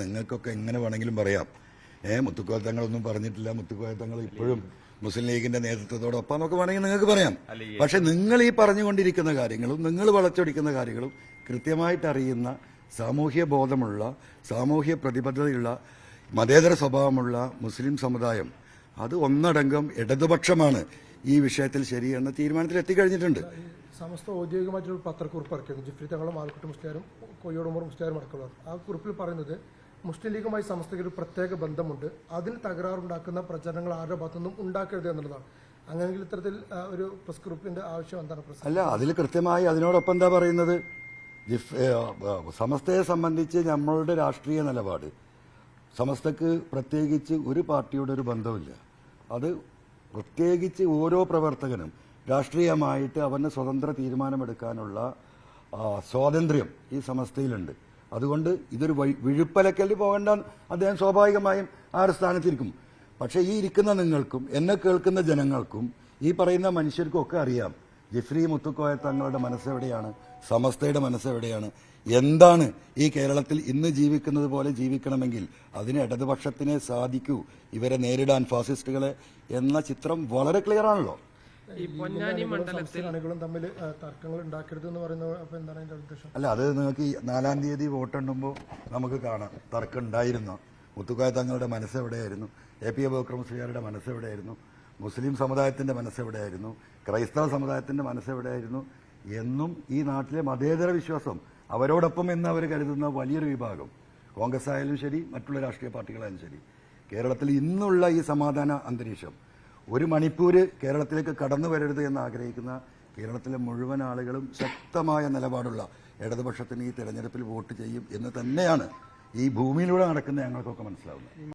നിങ്ങൾക്കൊക്കെ എങ്ങനെ വേണമെങ്കിലും പറയാം. മുത്തുക്കോയ തങ്ങളൊന്നും പറഞ്ഞിട്ടില്ല, മുത്തുക്കോയ തങ്ങൾ ഇപ്പോഴും മുസ്ലിം ലീഗിന്റെ നേതൃത്വത്തോടൊപ്പം എന്നൊക്കെ വേണമെങ്കിൽ നിങ്ങൾക്ക് പറയാം. പക്ഷെ നിങ്ങൾ ഈ പറഞ്ഞുകൊണ്ടിരിക്കുന്ന കാര്യങ്ങളും നിങ്ങൾ വളച്ചൊടിക്കുന്ന കാര്യങ്ങളും കൃത്യമായിട്ട് അറിയുന്ന, സാമൂഹ്യ ബോധമുള്ള, സാമൂഹ്യ പ്രതിബദ്ധതയുള്ള, മതേതര സ്വഭാവമുള്ള മുസ്ലിം സമുദായം അത് ഒന്നടങ്കം ഇടതുപക്ഷമാണ് ഈ വിഷയത്തിൽ ശരിയെന്ന തീരുമാനത്തിൽ എത്തിക്കഴിഞ്ഞിട്ടുണ്ട്. സമസ്ത ഔദ്യോഗികമായിട്ടൊരു പത്രക്കുറിപ്പ് ഇറക്കിയിരുന്നു. ജിഫ്രി തങ്ങളും ആൽക്കുട്ടി മുസ്ലിയാരും കോഴിയോട് ഉമർ മുസ്ലിയാരും അടക്കമുള്ളവർ. ആ കുറിപ്പിൽ പറയുന്നത് മുസ്ലിം ലീഗുമായി സമസ്തയ്ക്ക് ഒരു പ്രത്യേക ബന്ധമുണ്ട്, അതിന് തകരാറുണ്ടാക്കുന്ന പ്രചരണങ്ങൾ ആരുടെ ഭാഗത്തുനിന്നും ഉണ്ടാക്കരുത് എന്നുള്ളതാണ്. അങ്ങനെയെങ്കിൽ ഇത്തരത്തിൽ ഒരു പ്രിസ്ക്രിപ്റ്റിന്റെ ആവശ്യം എന്താണ്? അല്ല, അതിൽ കൃത്യമായി അതിനോടൊപ്പം എന്താ പറയുന്നത്, സമസ്തയെ സംബന്ധിച്ച് നമ്മളുടെ രാഷ്ട്രീയ നിലപാട്, സമസ്തക്ക് പ്രത്യേകിച്ച് ഒരു പാർട്ടിയുടെ ഒരു ബന്ധമില്ല. അത് പ്രത്യേകിച്ച് ഓരോ പ്രവർത്തകനും രാഷ്ട്രീയമായിട്ട് അവന് സ്വതന്ത്ര തീരുമാനമെടുക്കാനുള്ള സ്വാതന്ത്ര്യം ഈ സമസ്തയിലുണ്ട്. അതുകൊണ്ട് ഇതൊരു വിഴുപ്പലക്കലിൽ പോകേണ്ട അദ്ദേഹം സ്വാഭാവികമായും ആ ഒരു സ്ഥാനത്തിരിക്കും. പക്ഷേ ഈ ഇരിക്കുന്ന നിങ്ങൾക്കും എന്നെ കേൾക്കുന്ന ജനങ്ങൾക്കും ഈ പറയുന്ന മനുഷ്യർക്കും ഒക്കെ അറിയാം ജിഫ്രി മുത്തുക്കോയ തങ്ങളുടെ മനസ്സെവിടെയാണ്, സമസ്തയുടെ മനസ്സെവിടെയാണ്, എന്താണ് ഈ കേരളത്തിൽ ഇന്ന് ജീവിക്കുന്നത് പോലെ ജീവിക്കണമെങ്കിൽ അതിന് ഇടതുപക്ഷത്തിനെ സാധിക്കൂ ഇവരെ നേരിടാൻ, ഫാസിസ്റ്റുകളെ എന്ന ചിത്രം വളരെ ക്ലിയർ ആണല്ലോ. ഈ പൊന്നാനി മണ്ഡലത്തിൽ തമ്മിൽ തർക്കങ്ങൾ ഉണ്ടാക്കരുത് എന്ന് പറയുന്നത് എന്താണ് അതിന്റെ ഉദ്ദേശം? അല്ല, അത് നിങ്ങൾക്ക് ഈ 4-ാം തീയതി വോട്ടെണ്ണുമ്പോൾ നമുക്ക് കാണാം തർക്കം ഉണ്ടായിരുന്നു. മുത്തുക്കോയ തങ്ങളുടെ മനസ്സെവിടെയായിരുന്നു, APA അബൂബക്കർ മുസ്ലിയാരുടെ മനസ്സെവിടെയായിരുന്നു, മുസ്ലിം സമുദായത്തിന്റെ മനസ്സെവിടെയായിരുന്നു, ക്രൈസ്തവ സമുദായത്തിന്റെ മനസ്സെവിടെയായിരുന്നു എന്നും ഈ നാട്ടിലെ മതേതര വിശ്വാസം അവരോടൊപ്പം എന്ന് അവർ കരുതുന്ന വലിയൊരു വിഭാഗം, കോൺഗ്രസ് ആയാലും ശരി മറ്റുള്ള രാഷ്ട്രീയ പാർട്ടികളായാലും ശരി, കേരളത്തിൽ ഇന്നുള്ള ഈ സമാധാന അന്തരീക്ഷം, ഒരു മണിപ്പൂര് കേരളത്തിലേക്ക് കടന്നു വരരുത് എന്ന് ആഗ്രഹിക്കുന്ന കേരളത്തിലെ മുഴുവൻ ആളുകളും ശക്തമായ നിലപാടുള്ള ഇടതുപക്ഷത്തിന് ഈ തെരഞ്ഞെടുപ്പിൽ വോട്ട് ചെയ്യും എന്ന് തന്നെയാണ് ഈ ഭൂമിയിലൂടെ നടക്കുന്ന ഞങ്ങൾക്കൊക്കെ മനസ്സിലാവുന്നത്.